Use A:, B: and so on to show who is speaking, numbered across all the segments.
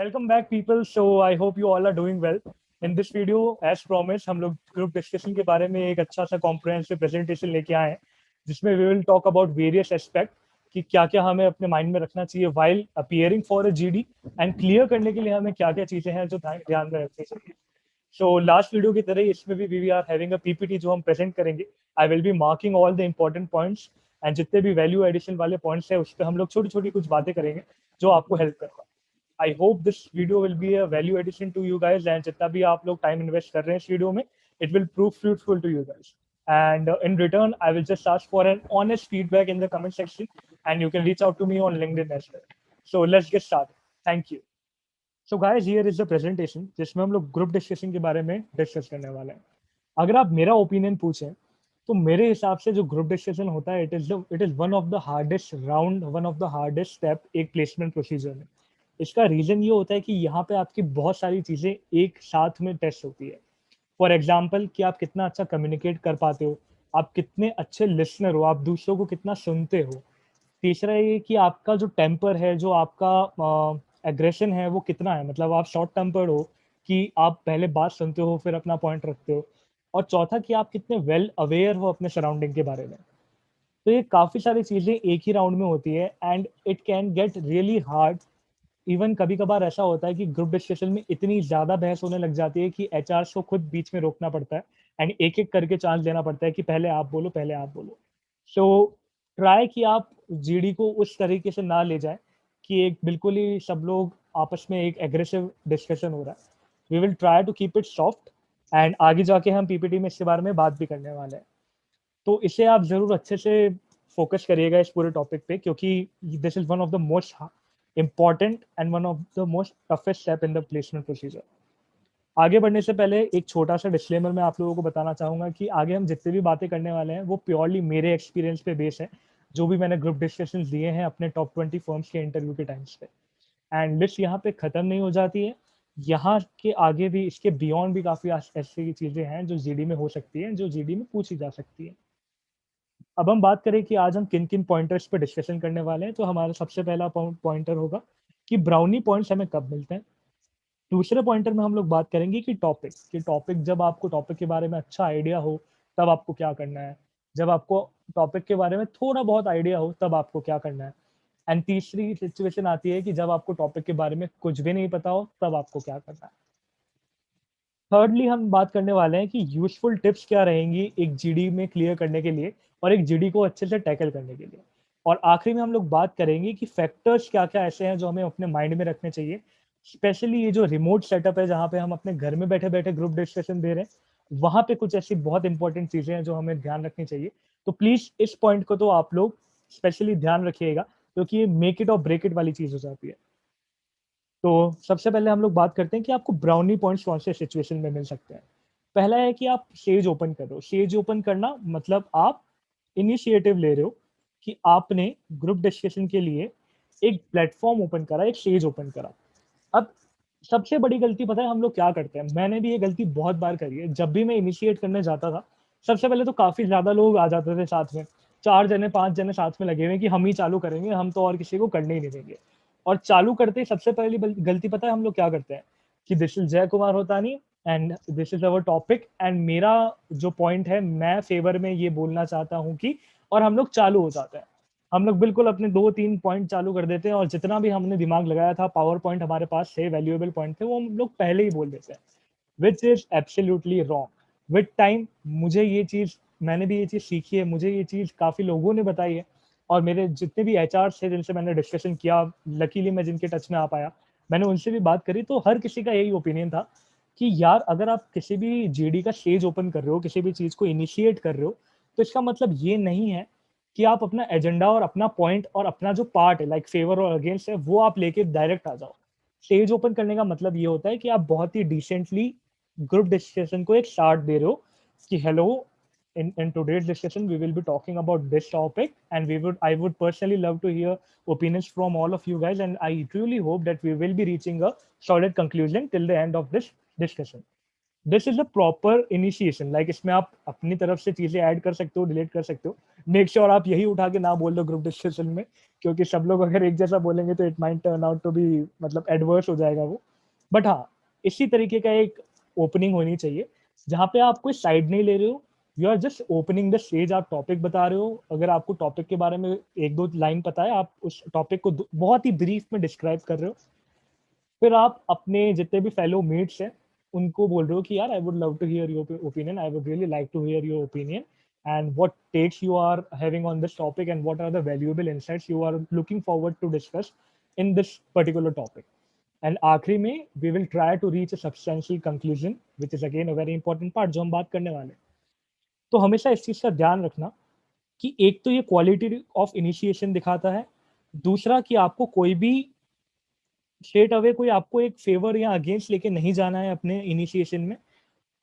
A: Welcome back, people. So I hope you all are doing well. In this video, as promised, हम लोग group discussion के बारे में एक अच्छा सा कॉम्प्रिहेंसिव प्रेजेंटेशन लेके आए हैं, जिसमें we will talk about various aspect कि क्या क्या हमें अपने माइंड में रखना चाहिए while appearing for a GD and clear करने के लिए हमें क्या क्या चीज़ें हैं जो ध्यान में रखनी चाहिए. सो लास्ट वीडियो की तरह इसमें भी we are having a PPT जो हम प्रेजेंट करेंगे. I will be marking all the important points and जितने भी वैल्यू एडिशन वाले पॉइंट्स हैं उस पर हम लोग छोटी छोटी कुछ बातें करेंगे जो आपको हेल्प करवा. I hope this video will be a value addition to you guys and जितना भी आप लोग time invest कर रहे हैं इस वीडियो में, it will prove fruitful to you guys. And in return, I will just ask for an honest feedback in the comment section, and you can reach out to me on LinkedIn as well. So let's get started. Thank you. So guys, here is the presentation जिसमें हम लोग group discussion के बारे में discuss करने वाले हैं. अगर आप मेरा ओपिनियन पूछें तो मेरे हिसाब से जो ग्रुप डिस्कशन होता है it is one of the hardest round, one of the hardest step एक प्लेसमेंट प्रोसीजर में. इसका रीजन ये होता है कि यहाँ पे आपकी बहुत सारी चीजें एक साथ में टेस्ट होती है. फॉर एग्जाम्पल कि आप कितना अच्छा कम्युनिकेट कर पाते हो, आप कितने अच्छे लिसनर हो, आप दूसरों को कितना सुनते हो. तीसरा ये कि आपका जो टेम्पर है, जो आपका एग्रेशन है वो कितना है, मतलब आप शॉर्ट टेम्पर्ड हो कि आप पहले बात सुनते हो फिर अपना पॉइंट रखते हो. और चौथा कि आप कितने वेल अवेयर हो अपने सराउंडिंग के बारे में. तो ये काफ़ी सारी चीज़ें एक ही राउंड में होती है and it can get really hard. Even कभी कभार ऐसा होता है कि ग्रुप डिस्कशन में इतनी ज़्यादा बहस होने लग जाती है कि एचआर को खुद बीच में रोकना पड़ता है एंड एक एक करके चांस देना पड़ता है कि पहले आप बोलो, पहले आप बोलो. सो ट्राई कि आप जीडी को उस तरीके से ना ले जाए कि एक बिल्कुल ही सब लोग आपस में एक एग्रेसिव डिस्कशन हो रहा है. We will try to keep it soft and आगे जाके हम पीपीटी में इसके बारे में बात भी करने वाले हैं. तो इसे आप ज़रूर अच्छे से फोकस करिएगा इस पूरे टॉपिक पे, क्योंकि this is one of the most important and one of the most toughest step in the placement procedure. आगे बढ़ने से पहले एक छोटा सा डिस्क्लेमर मैं आप लोगों को बताना चाहूँगा कि आगे हम जितने भी बातें करने वाले हैं वो प्योरली मेरे एक्सपीरियंस पे बेस है, जो भी मैंने ग्रुप डिस्कशन दिए हैं अपने टॉप 20 फर्म्स के इंटरव्यू के टाइम्स पे. एंड लिस्ट यहाँ पे ख़त्म नहीं हो जाती है, यहाँ के आगे भी, इसके बियॉन्ड भी काफ़ी ऐसी चीज़ें हैं जो जीडी में हो सकती हैं, जो जीडी में पूछी जा सकती है. अब हम बात करें कि आज हम किन किन पॉइंटर्स पे डिस्कशन करने वाले हैं, तो हमारा सबसे पहला पॉइंटर होगा कि ब्राउनी पॉइंट्स हमें कब मिलते हैं. दूसरे पॉइंटर में हम लोग बात करेंगे कि टॉपिक जब आपको टॉपिक के बारे में अच्छा आइडिया हो तब आपको क्या करना है, जब आपको टॉपिक के बारे में थोड़ा बहुत आइडिया हो तब आपको क्या करना है. एंड तीसरी सिचुएशन आती है कि जब आपको टॉपिक के बारे में कुछ भी नहीं पता हो तब आपको क्या करना है. थर्डली हम बात करने वाले हैं कि यूजफुल टिप्स क्या रहेंगी एक जीडी में क्लियर करने के लिए और एक जीडी को अच्छे से टैकल करने के लिए. और आखिरी में हम लोग बात करेंगे कि फैक्टर्स क्या क्या ऐसे हैं जो हमें अपने माइंड में रखने चाहिए, स्पेशली ये जो रिमोट सेटअप है जहाँ पे हम अपने घर में बैठे बैठे ग्रुप डिस्कशन दे रहे हैं, वहाँ पे कुछ ऐसी बहुत इंपॉर्टेंट चीज़ें हैं जो हमें ध्यान रखनी चाहिए. तो प्लीज़ इस पॉइंट को तो आप लोग स्पेशली ध्यान रखिएगा, क्योंकि ये मेक इट और ब्रेक इट वाली चीज़ हो जाती है. तो सबसे पहले हम लोग बात करते हैं कि आपको ब्राउनी पॉइंट्स कौन से सिचुएशन में मिल सकते हैं. पहला है कि आप स्टेज ओपन कर रहे हो. स्टेज ओपन करना मतलब आप इनिशिएटिव ले रहे हो कि आपने ग्रुप डिस्कशन के लिए एक प्लेटफॉर्म ओपन करा, एक स्टेज ओपन करा. अब सबसे बड़ी गलती पता है हम लोग क्या करते हैं, मैंने भी ये गलती बहुत बार करी है. जब भी मैं इनिशिएट करने जाता था, सबसे पहले तो काफ़ी ज़्यादा लोग आ जाते थे साथ में, 4 जने 5 जने साथ में लगे हुए कि हम ही चालू करेंगे, हम तो और किसी को करने ही नहीं देंगे. और चालू करते ही सबसे पहली गलती पता है हम लोग क्या करते हैं कि this is Jay Kumar Hotani and this is our topic and मेरा जो पॉइंट है मैं फेवर में ये बोलना चाहता हूँ कि, और हम लोग चालू हो जाते हैं. हम लोग बिल्कुल अपने 2-3 पॉइंट चालू कर देते हैं और जितना भी हमने दिमाग लगाया था, पावर पॉइंट हमारे पास थे, वैल्यूएबल पॉइंट थे, वो हम लोग पहले ही बोल देते हैं, which is absolutely wrong. With time मुझे ये चीज़, मैंने भी ये चीज़ सीखी है, मुझे ये चीज़ काफ़ी लोगों ने बताई है. और मेरे जितने भी एचआर थे जिनसे मैंने डिस्कशन किया, लकीली मैं जिनके टच में आ पाया, मैंने उनसे भी बात करी, तो हर किसी का यही ओपिनियन था कि यार अगर आप किसी भी जीडी का स्टेज ओपन कर रहे हो, किसी भी चीज़ को इनिशिएट कर रहे हो, तो इसका मतलब ये नहीं है कि आप अपना एजेंडा और अपना पॉइंट और अपना जो पार्ट है, लाइक फेवर और अगेंस्ट है, वो आप लेके डायरेक्ट आ जाओ. स्टेज ओपन करने का मतलब ये होता है कि आप बहुत ही डिसेंटली ग्रुप डिस्कशन को एक स्टार्ट दे रहे हो कि hello, in today's discussion we will be talking about this topic and I would personally love to hear opinions from all of you guys, and I truly hope that we will be reaching a solid conclusion till the end of this discussion. This is a proper initiation, like इसमें आप अपनी तरफ से चीजें add कर सकते हो, delete कर सकते हो। मेक श्योर आप यही उठा के ना बोल दो ग्रुप डिस्कशन में, क्योंकि सब लोग अगर एक जैसा बोलेंगे तो it might turn out to be मतलब एडवर्स हो जाएगा वो। बट हाँ, इसी तरीके का एक ओपनिंग होनी चाहिए जहाँ पे आप कोई साइड नहीं ले रहे हो, you are just opening the stage. आप टॉपिक बता रहे हो, अगर आपको टॉपिक के बारे में एक दो लाइन पता है, आप उस टॉपिक को बहुत ही ब्रीफ में डिस्क्राइब कर रहे हो। फिर आप अपने जितने भी फेलो मेट्स हैं उनको बोल रहे हो कि यार I would love to hear your opinion, I would really like to hear your opinion, and what takes you are having on this topic, and what are the valuable insights you are looking forward to discuss in this particular topic. And आखिरी में we will try to reach a substantial conclusion, which is again a very important part जो हम बात करने वाले हैं। तो हमेशा इस चीज का ध्यान रखना कि एक तो ये क्वालिटी ऑफ इनिशिएशन दिखाता है, दूसरा कि आपको कोई भी स्ट्रेट अवे कोई आपको एक फेवर या अगेंस्ट लेके नहीं जाना है अपने इनिशिएशन में,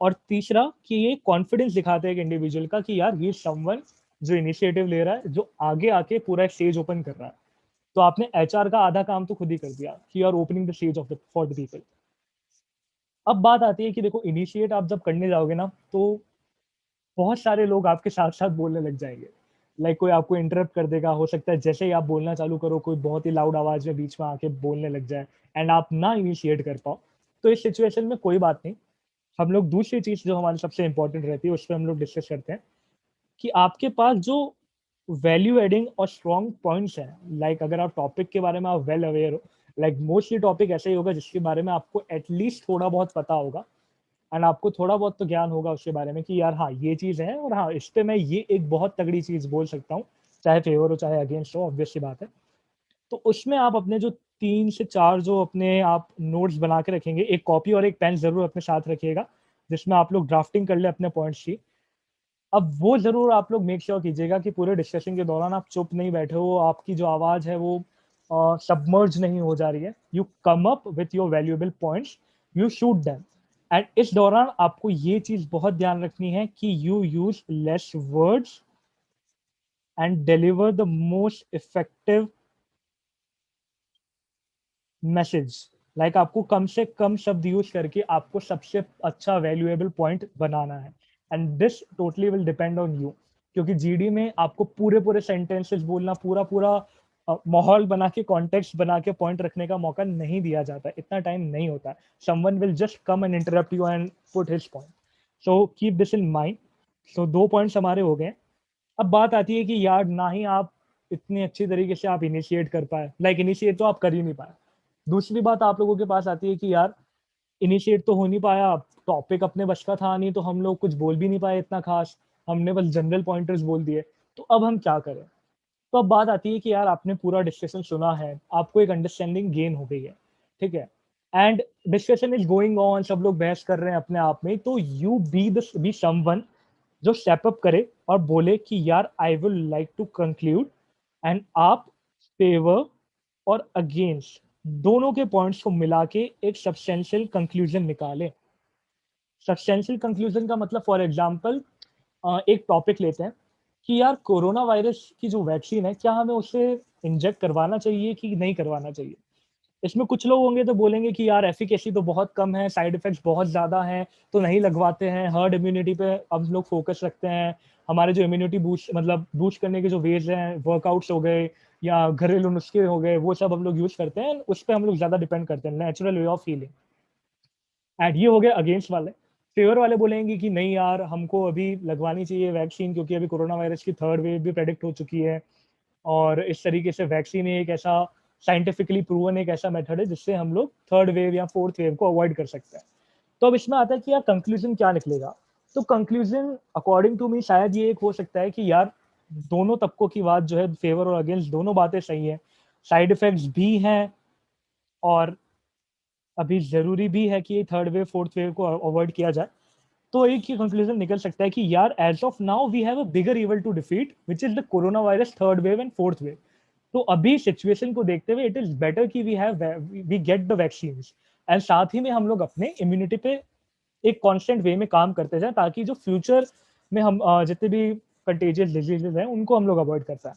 A: और तीसरा कि ये कॉन्फिडेंस दिखाता है एक इंडिविजुअल का कि यार ये समवन जो इनिशिएटिव ले रहा है, जो आगे आके पूरा स्टेज ओपन कर रहा है। तो आपने एचआर का आधा काम तो खुद ही कर दिया कि you are opening the stage of the for the people. अब बात आती है कि देखो, इनिशिएट आप जब करने जाओगे ना, तो बहुत सारे लोग आपके साथ साथ बोलने लग जाएंगे। लाइक कोई आपको इंटरप्ट कर देगा, हो सकता है जैसे ही आप बोलना चालू करो कोई बहुत ही लाउड आवाज में बीच में आके बोलने लग जाए एंड आप ना इनिशिएट कर पाओ। तो इस सिचुएशन में कोई बात नहीं, हम लोग दूसरी चीज जो हमारी सबसे इंपॉर्टेंट रहती है उस पर हम लोग डिस्कस करते हैं कि आपके पास जो वैल्यू एडिंग और स्ट्रॉन्ग पॉइंट्स हैं, लाइक अगर आप टॉपिक के बारे में आप वेल अवेयर हो, लाइक मोस्टली टॉपिक ऐसा ही होगा जिसके बारे में आपको एटलीस्ट थोड़ा बहुत पता होगा, एंड आपको थोड़ा बहुत तो ज्ञान होगा उसके बारे में कि यार हाँ ये चीज़ है, और हाँ इस पे मैं ये एक बहुत तगड़ी चीज़ बोल सकता हूँ, चाहे फेवर हो चाहे अगेंस्ट हो, ऑब्वियस सी बात है। तो उसमें आप अपने जो 3 से 4 जो अपने आप नोट्स बना के रखेंगे, एक कॉपी और एक पेन जरूर अपने साथ रखिएगा जिसमें आप लोग ड्राफ्टिंग कर ले अपने पॉइंट्स की। अब वो जरूर आप लोग मेक श्योर कीजिएगा कि पूरे डिस्कशन के दौरान आप चुप नहीं बैठे हो, आपकी जो आवाज़ है वो सबमर्ज नहीं हो जा रही है। You come up with your valuable points, you shoot them. And इस दौरान आपको ये चीज बहुत ध्यान रखनी है कि you use less voids and deliver the most effective message. Like आपको कम से कम शब्द यूज करके आपको सबसे अच्छा वैल्यूएबल पॉइंट बनाना है, and this totally will depend on you. क्योंकि जीडी में आपको पूरे पूरे सेंटेंसेस बोलना, पूरा पूरा माहौल बना के, कॉन्टेक्स्ट बना के पॉइंट रखने का मौका नहीं दिया जाता, इतना टाइम नहीं होता। Someone will just come and interrupt you and put his point. So keep this in mind. So 2 points हमारे हो गए। अब बात आती है कि यार ना ही आप इतनी अच्छी तरीके से आप इनिशिएट कर पाए, लाइक इनिशिएट तो आप कर ही नहीं पाए। दूसरी बात आप लोगों के पास आती है कि यार इनिशिएट तो हो नहीं पाया, टॉपिक अपने बस का था नहीं, तो हम लोग कुछ बोल भी नहीं पाए इतना खास, हमने बस जनरल पॉइंटर्स बोल दिए, तो अब हम क्या करें। तो अब बात आती है कि यार आपने पूरा डिस्कशन सुना है, आपको एक अंडरस्टैंडिंग गेन हो गई है, ठीक है, and discussion is going on, सब लोग बहस कर रहे हैं अपने आप में, तो यू बी समवन जो स्टेप अप करे और बोले कि यार I will like to conclude, and आप फेवर और अगेंस्ट दोनों के पॉइंट्स को मिला के एक सब्सटेंशियल कंक्लूजन निकाले। सब्सटेंशियल कंक्लूजन का मतलब फॉर एग्जांपल एक टॉपिक लेते हैं कि यार कोरोना वायरस की जो वैक्सीन है, क्या हमें उसे इंजेक्ट करवाना चाहिए कि नहीं करवाना चाहिए। इसमें कुछ लोग होंगे तो बोलेंगे कि यार एफिकेसी तो बहुत कम है, साइड इफेक्ट्स बहुत ज़्यादा हैं, तो नहीं लगवाते हैं, हर्ड इम्यूनिटी पे अब लोग फोकस रखते हैं, हमारे जो इम्यूनिटी बूस्ट मतलब बूस्ट करने के जो वेज हैं, वर्कआउट्स हो गए या घरेलू नुस्खे हो गए, वो सब हम लोग यूज करते हैं, उस पर हम लोग ज़्यादा डिपेंड करते हैं, natural way of healing. And ये हो गया अगेंस्ट वाले। फेवर वाले बोलेंगे कि नहीं यार हमको अभी लगवानी चाहिए वैक्सीन, क्योंकि अभी कोरोना वायरस की थर्ड वेव भी प्रेडिक्ट हो चुकी है, और इस तरीके से वैक्सीन एक ऐसा साइंटिफिकली प्रूवन एक ऐसा मेथड है जिससे हम लोग थर्ड वेव या फोर्थ वेव को अवॉइड कर सकते हैं। तो अब इसमें आता है कि यार कंक्लूजन क्या निकलेगा। तो कंक्लूजन अकॉर्डिंग टू मी शायद ये एक हो सकता है कि यार दोनों तबकों की बात जो है, फेवर और अगेंस्ट दोनों बातें सही है, साइड इफेक्ट्स भी हैं, और अभी जरूरी भी है कि थर्ड वेव फोर्थ वेव को अवॉइड किया जाए। तो एक ही कंक्लूजन निकल सकता है कि यार as of now we have a bigger evil to defeat which is the corona virus third wave and fourth wave. तो अभी सिचुएशन को देखते हुए इट इज बेटर कि we get the vaccine, and साथ ही में हम लोग अपने इम्यूनिटी पे एक कांस्टेंट वे में काम करते जाए, ताकि जो फ्यूचर में हम जितने भी कंटेजियस डिजीजेज हैं उनको हम लोग अवॉइड कर पाए।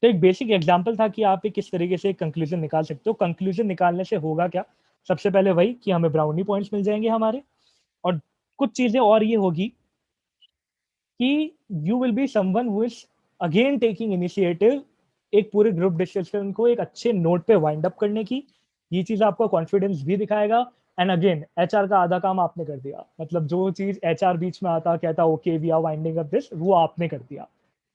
A: तो एक बेसिक एग्जांपल था कि आप किस तरीके से कंक्लूजन निकाल सकते हो। कंक्लूजन निकालने से होगा क्या, सबसे पहले वही कि हमें ब्राउनी पॉइंट्स मिल जाएंगे हमारे, और कुछ चीजें और ये होगी कि you will be someone who is again taking initiative एक पूरे ग्रुप डिस्कशन को एक अच्छे नोट पे वाइंड अप करने की। ये चीज आपका कॉन्फिडेंस भी दिखाएगा। एंड अगेन एचआर का आधा काम आपने कर दिया, मतलब जो चीज एचआर बीच में आता कहता okay we are winding up this, वो आपने कर दिया।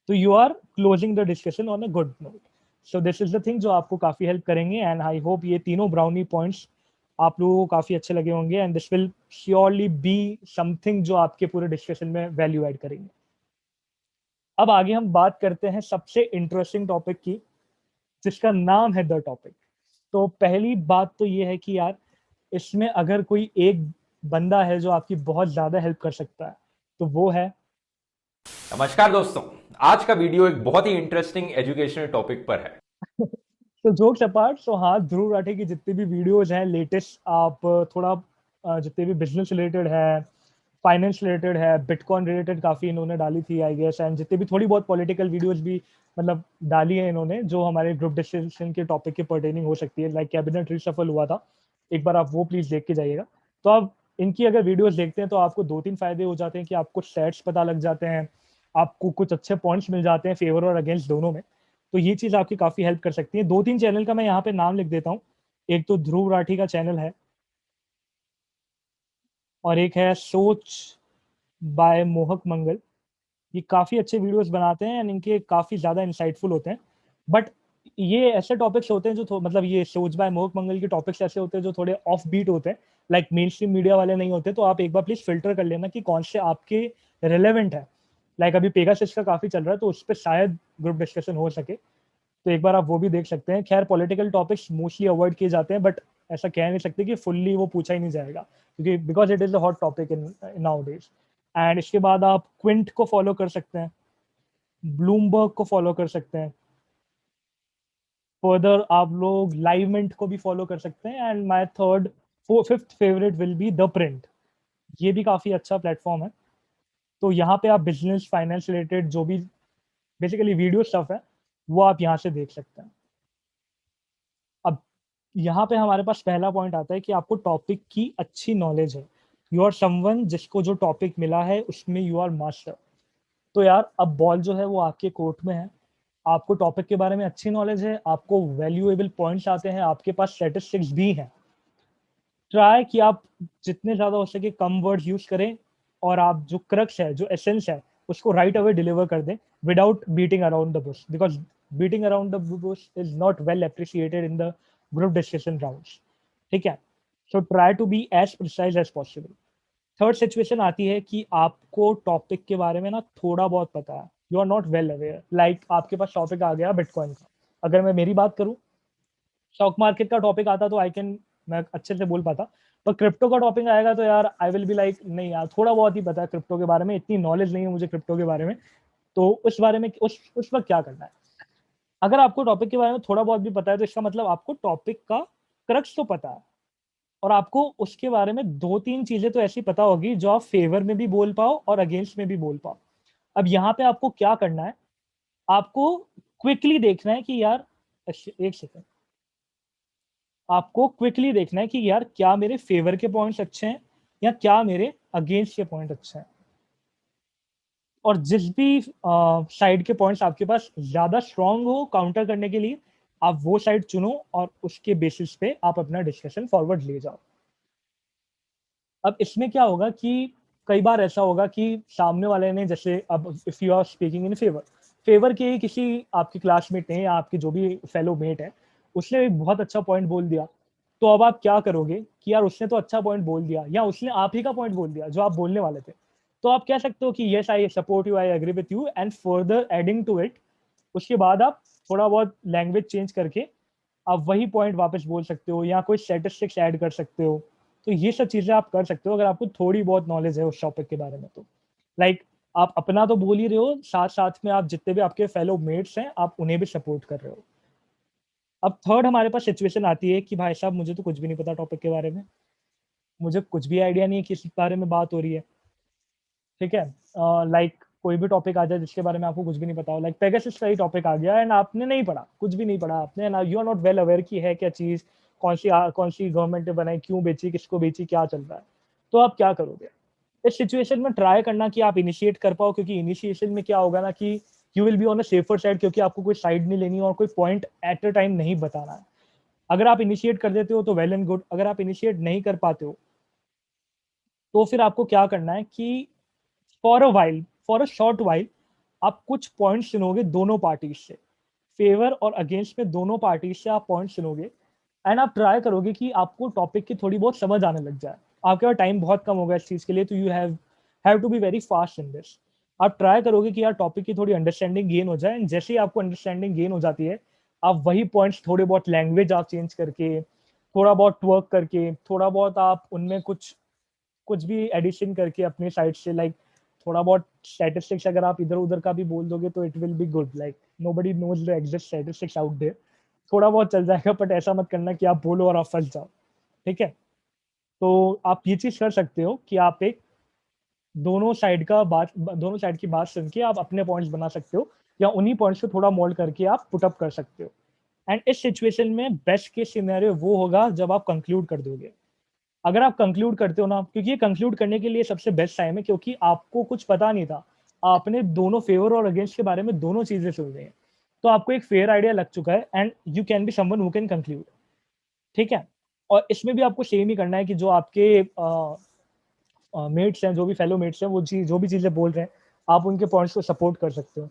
A: तो you are closing the discussion on a good note. So this is the thing जो आपको काफी हेल्प करेंगे। एंड आई होप ये तीनों ब्राउनी पॉइंट्स आप लोगों को काफी अच्छे लगे होंगे। And this will surely be something जो आपके पूरे डिस्कशन में वैल्यू ऐड करेंगे। अब आगे हम बात करते हैं सबसे इंटरेस्टिंग टॉपिक की, जिसका नाम है द टॉपिक। तो पहली बात तो ये है कि यार इसमें अगर कोई एक बंदा है जो आपकी बहुत ज्यादा हेल्प कर सकता है तो वो है।
B: नमस्कार दोस्तों, आज का वीडियो एक बहुत ही इंटरेस्टिंग एजुकेशनल टॉपिक पर है।
A: तो जोक्स अपार्ट, सो हाँ, ध्रुव राठी की जितनी भी वीडियोज हैं लेटेस्ट, आप थोड़ा जितने भी बिजनेस रिलेटेड है, फाइनेंस रिलेटेड है, बिटकॉइन रिलेटेड काफी इन्होंने डाली थी आई गेस। एंड जितने भी थोड़ी बहुत पॉलिटिकल वीडियोज भी मतलब डाली है इन्होंने जो हमारे ग्रुप डिस्कशन के टॉपिक के पर्टेनिंग हो सकती है, लाइक कैबिनेट रिशफल हुआ था, एक बार आप वो प्लीज देख के जाइएगा। तो आप इनकी अगर वीडियोज देखते हैं तो आपको दो तीन फायदे हो जाते हैं कि आपको स्टैट्स पता लग जाते हैं, आपको कुछ अच्छे पॉइंट्स मिल जाते हैं फेवर और अगेंस्ट दोनों में। तो ये चीज आपकी काफी हेल्प कर सकती है। दो तीन चैनल का मैं यहाँ पे नाम लिख देता हूँ। एक तो ध्रुव राठी का चैनल है, और एक है सोच बाय मोहक मंगल। ये काफी अच्छे वीडियोस बनाते हैं एंड इनके काफी ज्यादा इंसाइटफुल होते हैं। बट ये ऐसे टॉपिक्स होते हैं जो मतलब ये सोच बाय मोहक मंगल के टॉपिक्स ऐसे होते हैं जो थोड़े ऑफ बीट होते हैं, लाइक मेन स्ट्रीम मीडिया वाले नहीं होते। तो आप एक बार प्लीज फिल्टर कर लेना कि कौन से आपके रिलेवेंट है। लाइक अभी पेगासिस का काफी चल रहा है तो उस पर शायद ग्रुप डिस्कशन हो सके, तो एक बार आप वो भी देख सकते हैं। खैर पॉलिटिकल टॉपिक्स मोस्टली अवॉइड किए जाते हैं, बट ऐसा कह नहीं सकते कि फुल्ली वो पूछा ही नहीं जाएगा, क्योंकि because it is a hot topic in now days. And इसके बाद आप क्विंट को फॉलो कर सकते हैं, ब्लूमबर्ग को फॉलो कर सकते हैं, फर्दर आप लोग लाइवमेंट को भी फॉलो कर सकते हैं। And my third fifth favourite will be the print. ये भी काफी अच्छा प्लेटफॉर्म है। तो यहाँ पे आप बिजनेस फाइनेंस रिलेटेड जो भी बेसिकली वीडियो स्टफ है वो आप यहाँ से देख सकते हैं। अब यहाँ पे हमारे पास पहला पॉइंट आता है कि आपको टॉपिक की अच्छी नॉलेज है। यू आर समवन जिसको जो टॉपिक मिला है उसमें यू आर मास्टर। तो यार अब बॉल जो है वो आपके कोर्ट में है। आपको टॉपिक के बारे में अच्छी नॉलेज है, आपको वैल्यूएबल पॉइंट्स आते हैं, आपके पास स्टैटिस्टिक्स भी हैं। ट्राई कि आप जितने ज्यादा हो सके कम वर्ड्स यूज करें, और आप जो क्रक्स है जो एसेंस है उसको राइट अवे डिलीवर कर दें without beating around the bush, because beating around the bush is not well appreciated in the group discussion rounds. ठीक है, so try to be as precise as possible. Third situation आती है कि आपको topic के बारे में ना थोड़ा बहुत पता है, you are not well aware. Like आपके पास टॉपिक आ गया बिटकॉइन का, अगर मैं मेरी बात करूं, स्टॉक मार्केट का टॉपिक आता तो मैं अच्छे से बोल पाता, पर क्रिप्टो का टॉपिक आएगा तो यार आई विल बी लाइक नहीं यार, थोड़ा बहुत ही पता है क्रिप्टो के बारे में, इतनी नॉलेज नहीं है मुझे क्रिप्टो के बारे में। तो उस बारे में उस वक्त क्या करना है? अगर आपको टॉपिक के बारे में थोड़ा बहुत भी पता है तो इसका मतलब आपको टॉपिक का क्रक्स तो पता है, और आपको उसके बारे में दो तीन चीजें तो ऐसी पता होगी जो आप फेवर में भी बोल पाओ और अगेंस्ट में भी बोल पाओ। अब यहाँ पे आपको क्या करना है, आपको क्विकली देखना है कि यार एक सेकेंड, आपको क्विकली देखना है कि यार क्या मेरे फेवर के पॉइंट्स अच्छे हैं या क्या मेरे अगेंस्ट के पॉइंट अच्छे हैं। और जिस भी साइड के पॉइंट्स आपके पास ज्यादा स्ट्रांग हो काउंटर करने के लिए, आप वो साइड चुनो और उसके बेसिस पे आप अपना डिस्कशन फॉरवर्ड ले जाओ। अब इसमें क्या होगा कि कई बार ऐसा होगा कि सामने वाले ने, जैसे अब if you are speaking in favour, favour के ही किसी आपके क्लासमेट ने या आपके जो भी फेलो मेट है उसने एक बहुत अच्छा पॉइंट बोल दिया, तो अब आप क्या करोगे कि यार उसने तो अच्छा पॉइंट बोल दिया या उसने आप ही का पॉइंट बोल दिया जो आप बोलने वाले थे। तो आप कह सकते हो कि yes I support you, I agree with you, and further adding to it, उसके बाद आप थोड़ा बहुत लैंग्वेज चेंज करके आप वही पॉइंट वापस बोल सकते हो या कोई स्टैटिस्टिक्स ऐड कर सकते हो। तो ये सब चीजें आप कर सकते हो अगर आपको थोड़ी बहुत नॉलेज है उस टॉपिक के बारे में। तो लाइक आप अपना तो बोल ही रहे हो, साथ साथ में आप जितने भी आपके फेलो मेट्स हैं आप उन्हें भी सपोर्ट कर रहे हो। अब थर्ड हमारे पास सिचुएशन आती है कि भाई साहब मुझे तो कुछ भी नहीं पता टॉपिक के बारे में, मुझे कुछ भी आइडिया नहीं है किस बारे में बात हो रही है। ठीक है, लाइक कोई भी टॉपिक आ जाए जिसके बारे में आपको कुछ भी नहीं पता हो, लाइक पेगासस का ही टॉपिक आ गया एंड आपने नहीं पढ़ा, कुछ भी नहीं पढ़ा आपने, you are not well aware की है क्या चीज, कौन सी गवर्नमेंट ने बनाई, क्यों बेची, किसको बेची, क्या चल रहा है। तो आप क्या करोगे? इस सिचुएशन में ट्राई करना कि आप इनिशिएट कर पाओ, क्योंकि इनिशिएशन में क्या होगा ना कि you will be on a safer side, क्योंकि आपको कोई साइड नहीं लेनी और कोई पॉइंट एट अ टाइम नहीं बताना है। अगर आप इनिशिएट कर देते हो तो वेल एंड गुड, अगर आप इनिशिएट नहीं कर पाते हो तो फिर आपको क्या करना है कि for a while, for a short while, आप कुछ पॉइंट सुनोगे दोनों पार्टीज से, फेवर और अगेंस्ट में दोनों पार्टीज से आप पॉइंट सुनोगे, एंड आप ट्राई करोगे कि आपको टॉपिक की थोड़ी बहुत समझ आने लग जाए। आपके पास टाइम बहुत कम होगा इस चीज के लिए, तो you have to be very fast in this. आप ट्राई करोगे कि यार टॉपिक की थोड़ी अंडरस्टैंडिंग गेन हो जाए, एंड जैसे ही आपको अंडरस्टैंडिंग गेन हो जाती है, आप वही पॉइंट्स थोड़े बहुत लैंग्वेज आप चेंज करके, थोड़ा बहुत वर्क करके, थोड़ा बहुत आप उनमें कुछ कुछ भी एडिशन करके अपने साइड से, लाइक थोड़ा बहुत स्टैटिस्टिक्स अगर आप इधर उधर का भी बोल दोगे तो it will be good. Like nobody knows the exact statistics out there, थोड़ा बहुत चल जाएगा, बट ऐसा मत करना कि आप बोलो और आप फंस जाओ। ठीक है, तो आप ये चीज कर सकते हो कि आप एक दोनों साइड की बात सुन के आप अपने पॉइंट्स बना सकते हो, या उन्हीं पॉइंट्स को थोड़ा मोल्ड करके आप पुट अप कर सकते हो। एंड इस सिचुएशन में बेस्ट केस सिनेरियो वो होगा जब आप कंक्लूड कर दोगे। अगर आप कंक्लूड करते हो ना, क्योंकि ये कंक्लूड करने के लिए सबसे बेस्ट टाइम है, क्योंकि आपको कुछ पता नहीं था, आपने दोनों फेवर और अगेंस्ट के बारे में दोनों चीजें सुन रही हैं, तो आपको एक फेयर आइडिया लग चुका है, and you can be someone who can conclude. ठीक है, और इसमें भी आपको सेम ही करना है कि जो आपके मेट्स हैं, जो भी फेलो मेट्स हैं, वो चीज जो भी चीजें बोल रहे हैं, आप उनके पॉइंट्स को सपोर्ट कर सकते हो,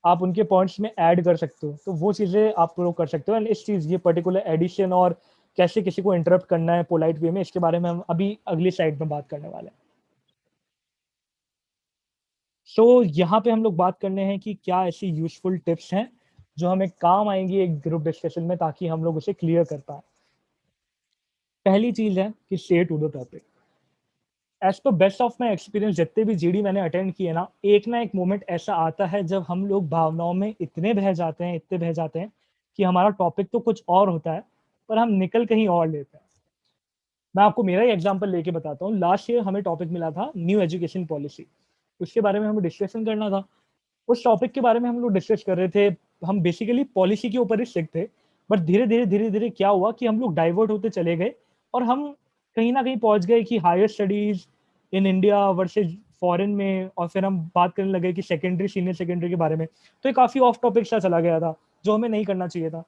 A: आप उनके पॉइंट्स में ऐड कर सकते हो, तो वो चीजें आप लोग कर सकते हो। एंड इस चीज ये पर्टिकुलर एडिशन और कैसे किसी को इंटरप्ट करना है पोलाइट वे में, इसके बारे में हम अभी अगली स्लाइड में बात करने वाले हैं। सो यहाँ पे हम लोग बात करने हैं कि क्या ऐसी यूजफुल टिप्स हैं जो हमें काम आएंगी एक ग्रुप डिस्कशन में, ताकि हम लोग उसे क्लियर कर पाए। पहली चीज है कि stay to the topic. As per best of my experience, जितने भी जीडी मैंने अटेंड किए ना एक मोमेंट ऐसा आता है जब हम लोग भावनाओं में इतने बह जाते हैं, इतने बह जाते हैं कि हमारा टॉपिक तो कुछ और होता है, पर हम निकल कहीं और लेते हैं। मैं आपको मेरा ही एग्जांपल लेके बताता हूँ। लास्ट ईयर हमें टॉपिक मिला था न्यू एजुकेशन पॉलिसी, उसके बारे में हमें डिस्कशन करना था। उस टॉपिक के बारे में हम लोग डिस्कस कर रहे थे। हम बेसिकली पॉलिसी के ऊपर ही स्टिक थे, बट धीरे धीरे क्या हुआ कि हम लोग डाइवर्ट होते चले गए, और हम कहीं ना कहीं पहुंच गए कि higher studies in India versus foreign में, और फिर हम बात करने लगे कि सेकेंडरी सीनियर सेकेंडरी के बारे में। तो ये काफी ऑफ टॉपिक सा चला गया था, जो हमें नहीं करना चाहिए था।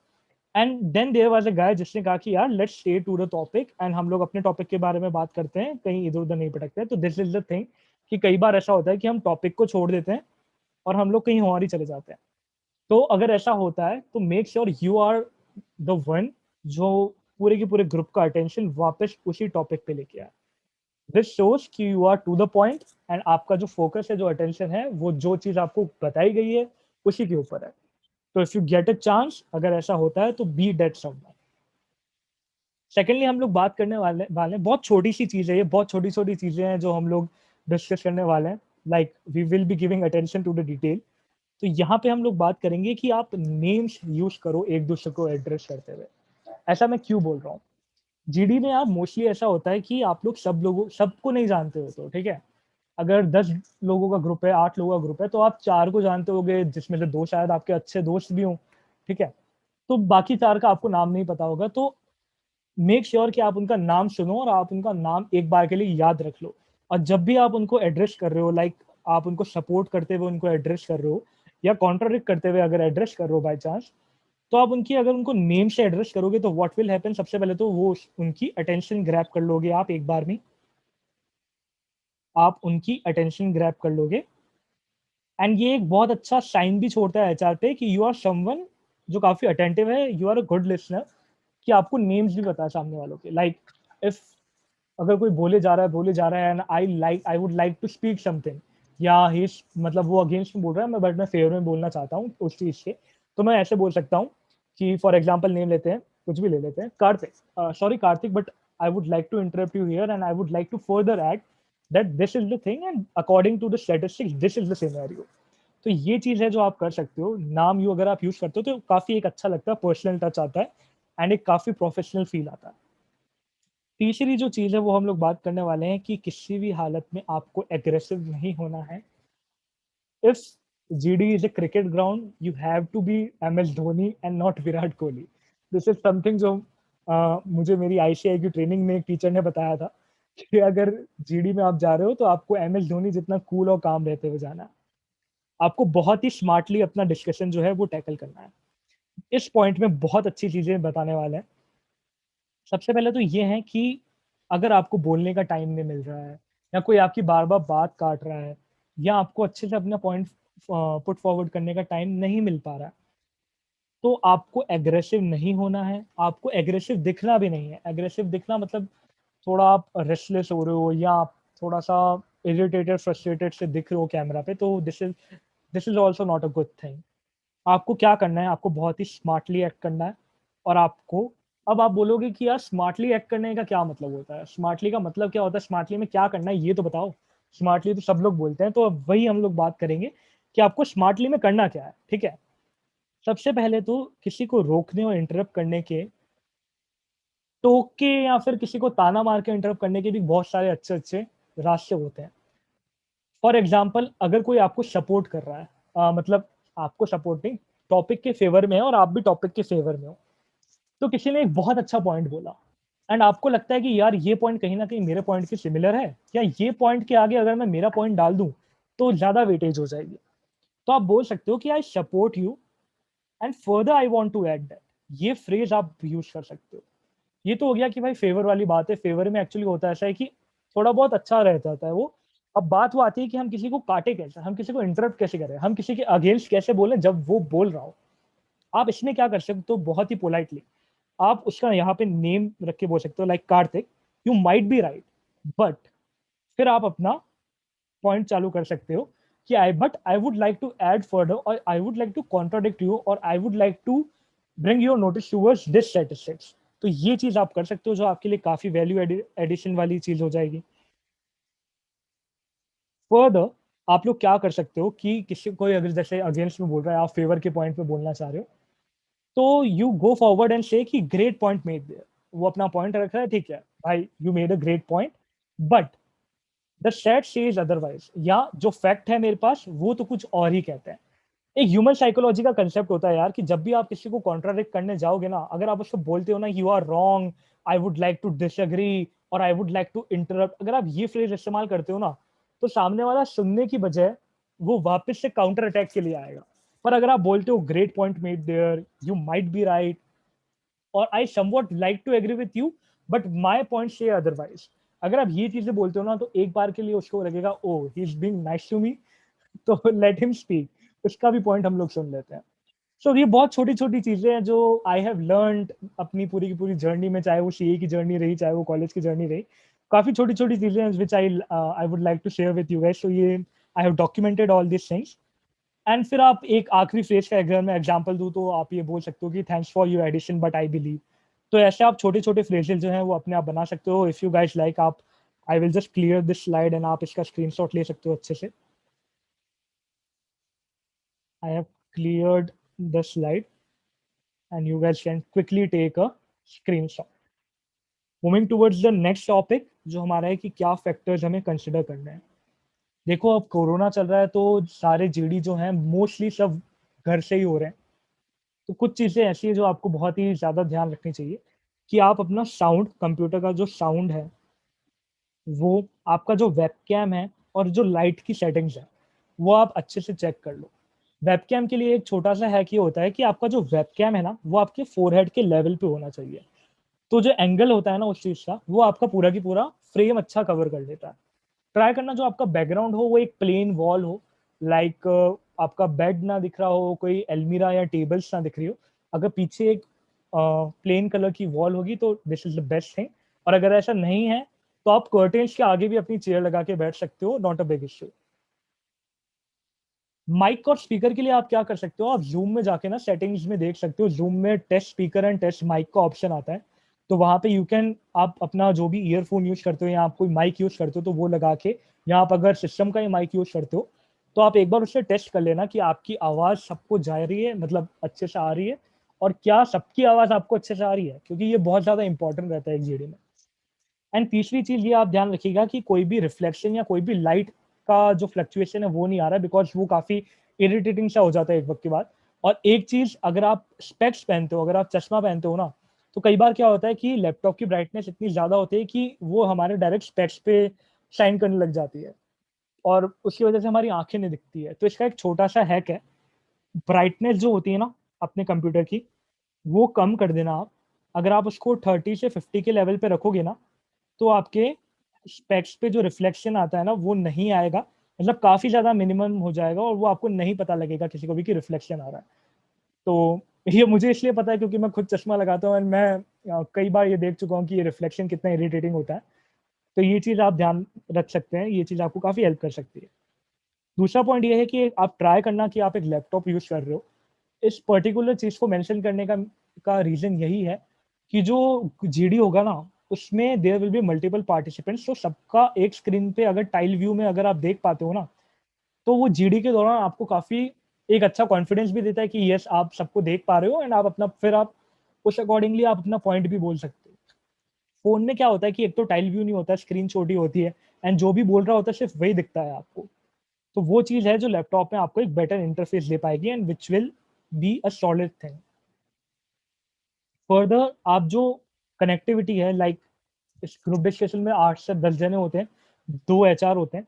A: And then there was a guy जिसने कहा कि यार let's stay to the topic, and हम लोग अपने टॉपिक के बारे में बात करते हैं, कहीं इधर उधर नहीं भटकते हैं। तो दिस इज द थिंग कि कई बार ऐसा होता है कि हम टॉपिक को छोड़ देते हैं और हम लोग कहीं और ही चले जाते हैं। तो अगर ऐसा होता है तो make sure you are the one जो पूरे के पूरे ग्रुप का अटेंशन वापस उसी टॉपिक पे लेके आए। दिस शोज कि you are to the point, and आपका जो फोकस है, जो अटेंशन है, वो जो चीज आपको बताई गई है उसी के ऊपर है। तो if you get a chance, अगर ऐसा होता है तो बी डेट समवन। सेकेंडली हम लोग बात करने वाले हैं, बहुत छोटी सी चीज है ये, बहुत छोटी छोटी चीजें हैं जो हम लोग डिस्कस करने वाले हैं। Like we will be giving attention to the detail. तो यहाँ पे हम लोग बात करेंगे कि आप नेम्स यूज करो एक दूसरे को एड्रेस करते हुए। ऐसा मैं क्यों बोल रहा हूँ? जीडी में आप मोस्टली ऐसा होता है कि आप लोग सबको नहीं जानते हो, तो ठीक है, अगर 10 लोगों का ग्रुप है, 8 लोगों का ग्रुप है, तो आप 4 को जानते होगे, जिसमें से 2 शायद आपके अच्छे दोस्त भी हों। ठीक है, तो बाकी 4 का आपको नाम नहीं पता होगा। तो मेक श्योर कि आप उनका नाम सुनो और आप उनका नाम एक बार के लिए याद रख लो। और जब भी आप उनको एड्रेस कर रहे हो, लाइक आप उनको सपोर्ट करते हुए उनको एड्रेस कर रहे हो, या कॉन्ट्राडिक्ट करते हुए अगर एड्रेस कर रहे हो बाय चांस, तो आप उनकी अगर उनको नेम से एड्रेस करोगे तो व्हाट विल हैपन, सबसे पहले तो वो उनकी अटेंशन ग्रैब कर लोगे आप एक बार में, आप उनकी अटेंशन ग्रैब कर लोगे। एंड ये एक बहुत अच्छा साइन भी छोड़ता है एचआर पे कि यू आर समवन जो काफी अटेंटिव है, you are a good listener, कि आपको नेम्स भी पता है सामने वालों के। लाइक इफ अगर कोई बोले जा रहा है and I would like to speak something, या ही मतलब वो अगेंस्ट में बोल रहा है, मैं बट मैं फेवर में बोलना चाहता हूँ उस चीज से, तो मैं ऐसे बोल सकता हूँ कि फॉर एग्जाम्पल नेम लेते हैं, कुछ भी ले लेते हैं, Karthik, sorry Karthik, but I would like to interrupt you here and I would like to further add that this is the thing and according to the statistics this is the scenario. तो ये चीज है जो आप कर सकते हो। नाम यू अगर आप यूज करते हो तो काफी एक अच्छा लगता है, पर्सनल टच आता है, एंड एक काफी प्रोफेशनल फील आता है। तीसरी जो चीज है वो हम लोग बात करने वाले हैं कि किसी भी हालत में आपको एग्रेसिव नहीं होना है। If GD is a cricket ground, you have to be M S Dhoni and not Virat Kohli. This is something जो मुझे मेरी आईसीआई की ट्रेनिंग में एक टीचर ने बताया था कि अगर जीडी में आप जा रहे हो तो आपको MS धोनी जितना कूल और काम रहते हुए जाना है। आपको बहुत ही स्मार्टली अपना डिस्कशन जो है वो टैकल करना है। इस पॉइंट में बहुत अच्छी चीजें बताने वाले हैं। सबसे पहले तो ये है कि अगर आपको बोलने का टाइम नहीं मिल रहा है, या कोई आपकी बार बार बात काट रहा है, या आपको अच्छे से अपना पॉइंट पुट फॉरवर्ड करने का टाइम नहीं मिल पा रहा है, तो आपको एग्रेसिव नहीं होना है। आपको एग्रेसिव दिखना भी नहीं है। एग्रेसिव दिखना मतलब थोड़ा आप रेस्टलेस हो रहे हो, या आप थोड़ा सा इरिटेटेड फ्रस्ट्रेटेड से दिख रहे हो कैमरा पे, तो this is also not a good thing. आपको क्या करना है, आपको बहुत ही स्मार्टली एक्ट करना है। और आपको, अब आप बोलोगे कि यार स्मार्टली एक्ट करने का क्या मतलब होता है, स्मार्टली का मतलब क्या होता है, स्मार्टली में क्या करना है ये तो बताओ। स्मार्टली तो सब लोग बोलते हैं, तो अब वही हम लोग बात करेंगे कि आपको स्मार्टली में करना क्या है। ठीक है, सबसे पहले तो किसी को रोकने और इंटरप्ट करने के, टोक के या फिर किसी को ताना मार के इंटरप्ट करने के भी बहुत सारे अच्छे अच्छे रास्ते होते हैं। फॉर एग्जाम्पल, अगर कोई आपको सपोर्ट कर रहा है, मतलब आपको सपोर्ट नहीं, टॉपिक के फेवर में है और आप भी टॉपिक के फेवर में हो, तो किसी ने एक बहुत अच्छा पॉइंट बोला एंड आपको लगता है कि यार ये पॉइंट कहीं ना कहीं मेरे पॉइंट के सिमिलर है, या ये पॉइंट के आगे अगर मैं मेरा पॉइंट डाल दूं तो ज्यादा वेटेज हो जाएगी, तो आप बोल सकते हो कि I support you and further I want to add that. ये फ्रेज आप यूज कर सकते हो। ये तो हो गया कि भाई फेवर वाली बात है। फेवर में एक्चुअली होता ऐसा है कि थोड़ा बहुत अच्छा रह जाता है वो। अब बात वो आती है कि हम किसी को काटे कैसे, हम किसी को इंटरप्ट कैसे करें, हम किसी के अगेंस्ट कैसे बोले जब वो बोल रहा हो। आप इसमें क्या कर सकते हो, बहुत ही पोलाइटली आप उसका यहाँ पे नेम रख के बोल सकते हो, like Kartik, you might be right, but फिर आप अपना पॉइंट चालू कर सकते हो कि I would like to add further, और I would like to contradict you, और I would like to bring your notice towards this statistics. तो ये चीज आप कर सकते हो, जो आपके लिए काफी वैल्यू एडिशन वाली चीज हो जाएगी। फर्दर आप लोग क्या कर सकते हो कि किसी कोई अगर जैसे अगेंस्ट में बोल रहा है, आप फेवर के पॉइंट पे बोलना चाह रहे हो, तो यू गो फॉरवर्ड एंड से कि ग्रेट पॉइंट मेड देयर। वो अपना पॉइंट रख रहा है, ठीक है भाई, you made a great point, but the sad says otherwise, या जो फैक्ट है मेरे पास वो तो कुछ और ही कहते हैं। एक ह्यूमन साइकोलॉजी का कंसेप्ट होता है यार, कि जब भी आप किसी को कॉन्ट्राडिक्ट करने जाओगे ना, अगर आप उसको बोलते हो ना you are wrong, I would like to disagree, और I would like to interrupt, अगर आप ये फ्रेज इस्तेमाल करते हो ना, तो सामने वाला सुनने की बजाय वो वापस से काउंटर अटैक के लिए आएगा। पर अगर आप बोलते हो great point made there, you might be right, और I somewhat like to agree with you, but my point से अदरवाइज, अगर आप ये चीजें बोलते हो ना, तो एक बार के लिए उसको लगेगा oh he is being nice to me, तो लेट हिम स्पीक, उसका भी पॉइंट हम लोग सुन लेते हैं। सो ये बहुत छोटी छोटी चीजें हैं जो आई हैव लर्नड अपनी पूरी की पूरी जर्नी में, चाहे वो सीए की जर्नी रही, चाहे वो कॉलेज की जर्नी रही। काफी छोटी छोटी चीजें हैं which I would like to share with you guys. So ये I have documented all this things. And फिर आप एक आखिरी फ्रेज का अगर मैं एग्जांपल दूं, तो आप ये बोल सकते हो कि thanks for your addition but I believe. तो ऐसे आप छोटे छोटे फ्रेजेस जो हैं वो अपने आप बना सकते हो। इफ यू गाइस लाइक, आप, I will just clear this slide and आप इसका स्क्रीनशॉट ले सकते हो अच्छे से। I have cleared the slide and you guys can quickly take a screenshot. Moving towards the next topic, जो हमारा है कि क्या फैक्टर्स हमें कंसिडर करना है। देखो, अब कोरोना चल रहा है तो सारे जीडी जो हैं मोस्टली सब घर से ही हो रहे हैं। तो कुछ चीज़ें ऐसी है जो आपको बहुत ही ज़्यादा ध्यान रखनी चाहिए, कि आप अपना साउंड, कंप्यूटर का जो साउंड है, वो आपका जो वेबकैम है और जो लाइट की सेटिंग्स है, वो आप अच्छे से चेक कर लो। वेबकैम के लिए एक छोटा सा हैक ये होता है कि आपका जो वेबकैम है ना, वो आपके फोरहेड के लेवल पे होना चाहिए। तो जो एंगल होता है ना उस चीज का, वो आपका पूरा की पूरा फ्रेम अच्छा कवर कर लेता है। ट्राई करना जो आपका बैकग्राउंड हो वो एक प्लेन वॉल हो, लाइक आपका बेड ना दिख रहा हो, कोई एलमीरा या टेबल्स ना दिख रही हो। अगर पीछे एक प्लेन कलर की वॉल होगी तो this is the best thing. और अगर ऐसा नहीं है तो आप कर्टेन्स के आगे भी अपनी चेयर लगा के बैठ सकते हो, not a big issue. Mic और स्पीकर के लिए आप क्या कर सकते हो, आप जूम में जाके ना सेटिंग्स में देख सकते हो, जूम में test speaker and test mic का ऑप्शन आता है। तो वहां पे यू कैन, आप अपना जो भी ईयरफोन यूज करते हो या आप कोई माइक यूज करते हो तो वो लगा के, या आप अगर सिस्टम का ही माइक यूज करते हो तो आप एक बार उससे टेस्ट कर लेना कि आपकी आवाज सबको जा रही है, मतलब अच्छे से आ रही है, और क्या सबकी आवाज आपको अच्छे से आ रही है, क्योंकि ये बहुत ज्यादा इंपॉर्टेंट रहता है एक जीडी में। एंड तीसरी चीज ये आप ध्यान रखिएगा कि कोई भी रिफ्लेक्शन या कोई भी लाइट का जो फ्लक्चुएशन है वो नहीं आ रहा है, बिकॉज वो काफी इरिटेटिंग सा हो जाता है एक वक्त के बाद। और एक चीज, अगर आप स्पेक्स पहनते हो, अगर आप चश्मा पहनते हो ना, तो कई बार क्या होता है कि लैपटॉप की ब्राइटनेस इतनी ज़्यादा होती है कि वो हमारे डायरेक्ट स्पेक्स पे शाइन करने लग जाती है और उसकी वजह से हमारी आंखें नहीं दिखती है। तो इसका एक छोटा सा हैक है, ब्राइटनेस जो होती है ना अपने कंप्यूटर की, वो कम कर देना आप। अगर आप उसको 30 से 50 के लेवल पे रखोगे ना, तो आपके स्पेक्स पे जो रिफ्लेक्शन आता है ना, वो नहीं आएगा। मतलब काफ़ी ज़्यादा मिनिमम हो जाएगा और वो आपको नहीं पता लगेगा किसी को भी कि रिफ्लेक्शन आ रहा है। तो ये मुझे इसलिए पता है क्योंकि मैं खुद चश्मा लगाता हूँ और मैं कई बार ये देख चुका हूँ कि ये रिफ्लेक्शन कितना इरिटेटिंग होता है। तो ये चीज़ आप ध्यान रख सकते हैं, ये चीज़ आपको काफ़ी हेल्प कर सकती है। दूसरा पॉइंट ये है कि आप ट्राई करना कि आप एक लैपटॉप यूज़ कर रहे हो। इस पर्टिकुलर चीज़ को मेंशन करने का रीज़न यही है कि जो जीडी होगा ना, उसमें there will be multiple participants, तो सबका एक स्क्रीन पे अगर टाइल व्यू में अगर आप देख पाते हो ना, तो वो जीडी के दौरान आपको काफ़ी एक अच्छा कॉन्फिडेंस भी देता है कि यस आप सबको देख पा रहे हो एंड आप अपना फिर आप उस अकॉर्डिंगली आप अपना पॉइंट भी बोल सकते हो। फ़ोन में क्या होता है कि एक तो टाइल व्यू नहीं होता, स्क्रीन छोटी होती है एंड जो भी बोल रहा होता है सिर्फ वही दिखता है आपको। तो वो चीज़ है जो लैपटॉप में आपको एक बेटर इंटरफेस दे पाएगी and which will be a solid thing. Further आप जो कनेक्टिविटी है लाइक इस ग्रुप डिस्कशन में 8 से 10 जने होते हैं, 2 एचआर होते हैं।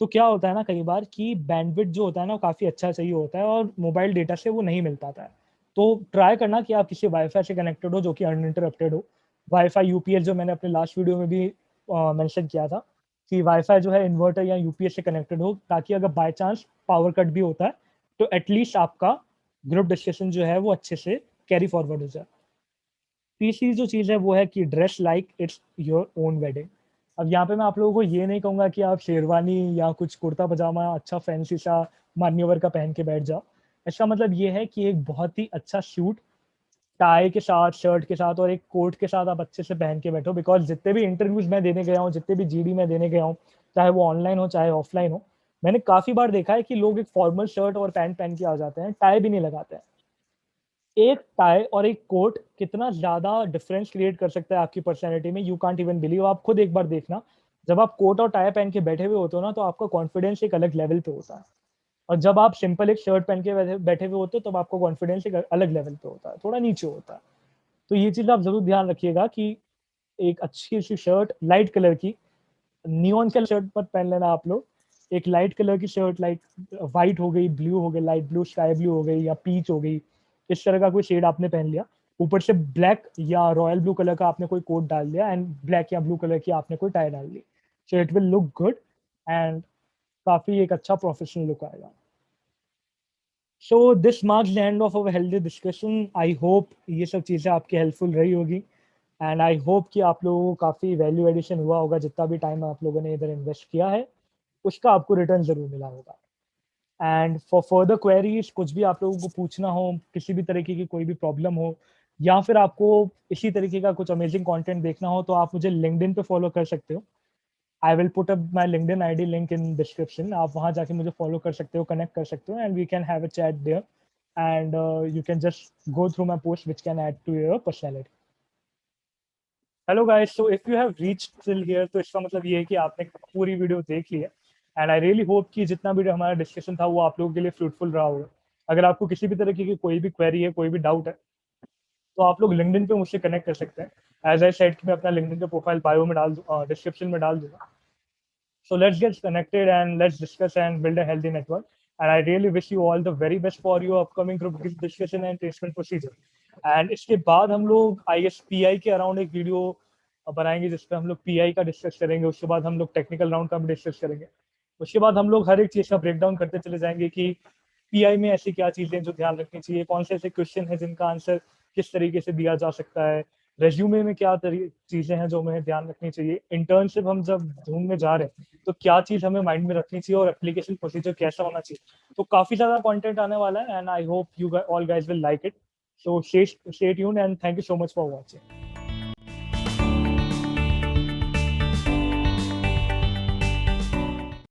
A: तो क्या होता है ना कई बार कि बैंडविड्थ जो होता है ना वो काफ़ी अच्छा चाहिए होता है और मोबाइल डेटा से वो नहीं मिल पाता है। तो ट्राई करना कि आप किसी वाईफ़ाई से कनेक्टेड हो जो कि अनइंटरप्टेड हो। वाईफ़ाई यूपीएस जो मैंने अपने लास्ट वीडियो में भी मेंशन किया था कि वाईफ़ाई जो है इन्वर्टर या यूपीएस से कनेक्टेड हो ताकि अगर बाय चांस पावर कट भी होता है तो एटलीस्ट आपका ग्रुप डिस्कशन जो है वो अच्छे से कैरी फॉरवर्ड हो जाए। तीसरी जो चीज़ है वो है कि dress like it's your own wedding. अब यहाँ पे मैं आप लोगों को ये नहीं कहूँगा कि आप शेरवानी या कुछ कुर्ता पजामा अच्छा फैंसी सा मान्यवर का पहन के बैठ जाओ। इसका मतलब ये है कि एक बहुत ही अच्छा सूट टाई के साथ, शर्ट के साथ और एक कोट के साथ आप अच्छे से पहन के बैठो, बिकॉज़ जितने भी इंटरव्यूज़ मैं देने गया हूँ, जितने भी जीडी मैं देने गया हूँ, चाहे वो ऑनलाइन हो, चाहे ऑफलाइन हो, मैंने काफ़ी बार देखा है कि लोग एक फॉर्मल शर्ट और पैंट पहन के आ जाते हैं, टाई भी नहीं लगाते हैं। एक टाई और एक कोट कितना ज़्यादा डिफरेंस क्रिएट कर सकता है आपकी पर्सनैलिटी में, यू कांट इवन बिलीव। आप खुद एक बार देखना, जब आप कोट और टाई पहन के बैठे हुए होते हो ना, तो आपका कॉन्फिडेंस एक अलग लेवल पे होता है और जब आप सिंपल एक शर्ट पहन के बैठे बैठे हुए होते हो, तब आपका कॉन्फिडेंस एक अलग लेवल पे होता है, थोड़ा नीचे होता है। तो ये चीज़ आप ज़रूर ध्यान रखिएगा कि एक अच्छी-सी शर्ट लाइट कलर की, नियॉन कलर शर्ट मत पहन लेना आप लोग। एक लाइट कलर की शर्ट लाइक व्हाइट हो गई, ब्लू हो गई, लाइट ब्लू, स्काई ब्लू हो गई या पीच हो गई, इस तरह का कोई शेड आपने पहन लिया। ऊपर से ब्लैक या रॉयल ब्लू कलर का आपने कोई कोट डाल दिया एंड ब्लैक या ब्लू कलर की आपने कोई टाई डाल ली। So it will look good and काफ़ी एक अच्छा प्रोफेशनल लुक आएगा। So this marks the end of our healthy discussion. I hope ये सब चीज़ें आपकी हेल्पफुल रही होगी एंड आई होप कि आप लोगों को काफ़ी वैल्यू एडिशन हुआ होगा। जितना भी टाइम आप लोगों ने इधर इन्वेस्ट किया है, उसका आपको रिटर्न ज़रूर मिला होगा। एंड फॉर फर्दर क्वेरीज कुछ भी आप लोगों को पूछना हो, किसी भी तरीके की कोई भी प्रॉब्लम हो या फिर आपको इसी तरीके का कुछ अमेजिंग कंटेंट देखना हो, तो आप मुझे लिंक्डइन पे फॉलो कर सकते हो। I will put up my LinkedIn ID link in description. आप वहाँ जाके मुझे फॉलो कर सकते हो, कनेक्ट कर सकते हो and we can have a chat there and you can just go through my post which can add to your personality. Hello guys, so if you have reached till here, तो इसका मतलब ये है कि आपने पूरी वीडियो देख ली है एंड आई रियली होप कि जितना भी हमारा डिस्कशन था वो आप लोगों के लिए फ्रूटफुल रहा होगा। अगर आपको किसी भी तरीके की कोई भी क्वेरी है, कोई भी डाउट है, तो आप लोग लिंक्डइन पे मुझसे कनेक्ट कर सकते हैं। एज आई सेड कि मैं अपना लिंक्डइन का प्रोफाइल बायो में डिस्क्रिप्शन में डाल दूंगा। So let's get connected and let's discuss and build a healthy network. And I really wish you all the very best for your upcoming group discussion and placement procedure. And इसके बाद हम लोग ISPI के around एक video बनाएंगे जिसपे हम लोग PI का डिस्कस करेंगे। उसके बाद हम लोग टेक्निकल राउंड का भी डिस्कस करेंगे। उसके बाद हम लोग हर एक चीज़ का ब्रेकडाउन करते चले जाएंगे कि पीआई में ऐसी क्या चीज़ें जो ध्यान रखनी चाहिए, कौन से ऐसे क्वेश्चन हैं जिनका आंसर किस तरीके से दिया जा सकता है, रेज्यूमे में क्या चीज़ें हैं जो हमें ध्यान रखनी चाहिए, इंटर्नशिप हम जब ढूंढने जा रहे हैं तो क्या चीज़ हमें माइंड में रखनी चाहिए और एप्लीकेशन प्रोसीजर कैसा होना चाहिए। तो काफ़ी ज़्यादा कंटेंट आने वाला है and I hope you all guys will like it. So stay tuned and thank you so much for watching.